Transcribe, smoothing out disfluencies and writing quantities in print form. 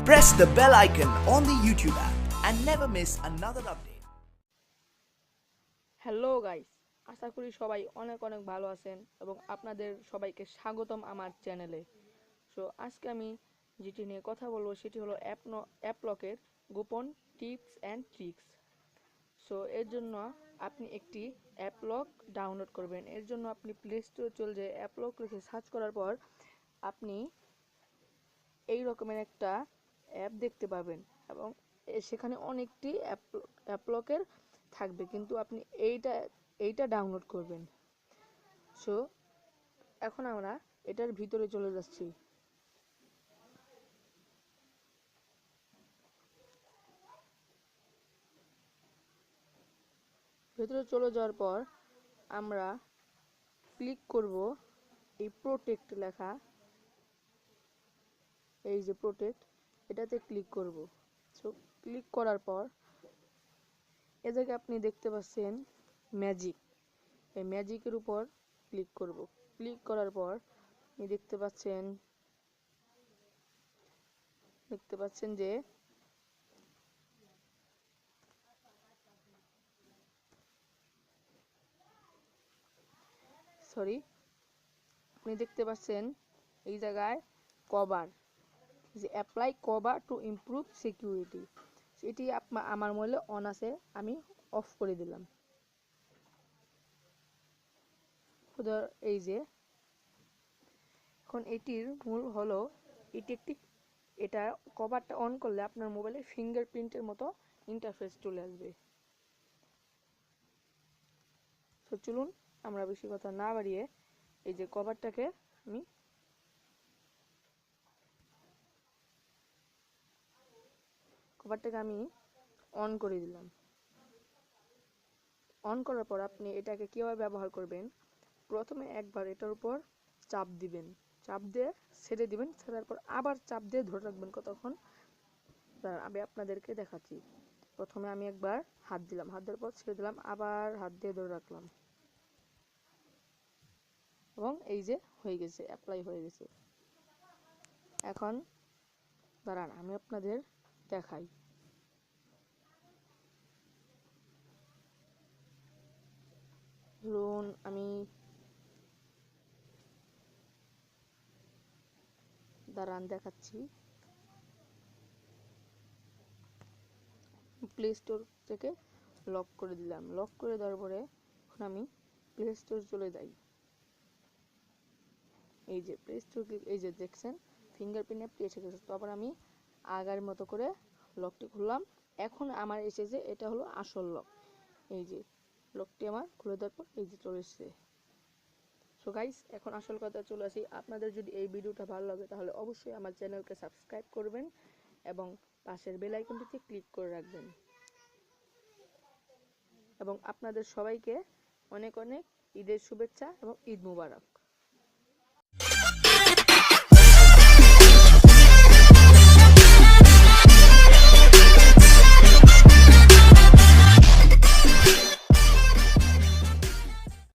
Press the bell icon on the YouTube app and never miss another update. Hello guys, আশা করি সবাই অনেক অনেক ভালো আছেন এবং আপনাদের সবাইকে স্বাগতম আমার চ্যানেলে। সো আজকে আমি যেটি নিয়ে কথা বলবো সেটি হলো অ্যাপ লকের গোপন টিপস অ্যান্ড ট্রিক্স। সো এর জন্য আপনি একটি অ্যাপ লক ডাউনলোড করবেন। এর জন্য আপনি প্লে স্টোরে চলে যেয়ে অ্যাপ লক লিখে সার্চ করার পর আপনি এই রকমের একটা অ্যাপ দেখতে পাবেন এবং সেখানে অনেকটি অ্যাপ লকের থাকবে, কিন্তু আপনি এইটা ডাউনলোড করবেন। সো এখন আমরা এটার ভিতরে চলে যাচ্ছি। ভেতরে চলে যাওয়ার পর আমরা ক্লিক করব এই প্রোটেক্ট লেখা, এই যে প্রোটেক্ট, এটাতে ক্লিক করব। সো ক্লিক করার পর এ জায়গায় আপনি দেখতে পাচ্ছেন ম্যাজিক, এই ম্যাজিকের উপর ক্লিক করব। ক্লিক করার পর আপনি দেখতে পাচ্ছেন যে আপনি দেখতে পাচ্ছেন এই জায়গায় কভার, যে apply cover to improve security, এটি আমার মূল্য অন আছে, আমি অফ করে দিলাম। এই যে এখন এটির মূল হলো এটা কভারটা অন করলে আপনার মোবাইলে ফিঙ্গারপ্রিন্টের মতো ইন্টারফেস চলে আসবে। তো চলুন আমরা বেশি কথা না বাড়িয়ে এই যে কভারটাকে আমি অন করে দিলাম। অন করার পর আপনি এটাকে কিভাবে ব্যবহার করবেন, প্রথমে একবার এটার উপর চাপ দিবেন, চাপ দিয়ে ছেড়ে দিবেন, ছেড়ার পর আবার চাপ দিয়ে ধরে রাখবেন কতক্ষণ, আমি আপনাদেরকে দেখাচ্ছি। প্রথমে আমি একবার হাত দিলাম, হাত দেওয়ার পর ছেড়ে দিলাম, আবার হাত দিয়ে ধরে রাখলাম এবং এই যে হয়ে গেছে, অ্যাপ্লাই হয়ে গেছে। এখন দাঁড়ান আমি আপনাদের দেখাই। ধরুন আমি দেখাচ্ছি। প্লে স্টোর থেকে লক করে দিলাম, লক করে দেওয়ার পরে এখন আমি প্লে স্টোর চলে যাই। এই যে প্লে স্টোর, এই যে দেখছেন ফিঙ্গারপ্রিন্ট অ্যাপটি এসে গেছে। তো আবার আমি আগের মতো করে লকটি খুললাম। এখন আমার এসেছে, এটা হলো আসল লক। এই যে লকটি আমার খুলে দেওয়ার পর এই যে চলে এসেছে। সো গাইস, এখন আসল কথা চলে আসি। আপনাদের যদি এই ভিডিওটা ভালো লাগে তাহলে অবশ্যই আমার চ্যানেলকে সাবস্ক্রাইব করবেন এবং পাশের বেল আইকনটিতে ক্লিক করে রাখবেন। এবং আপনাদের সবাইকে অনেক অনেক ঈদের শুভেচ্ছা এবং ঈদ মুবারক।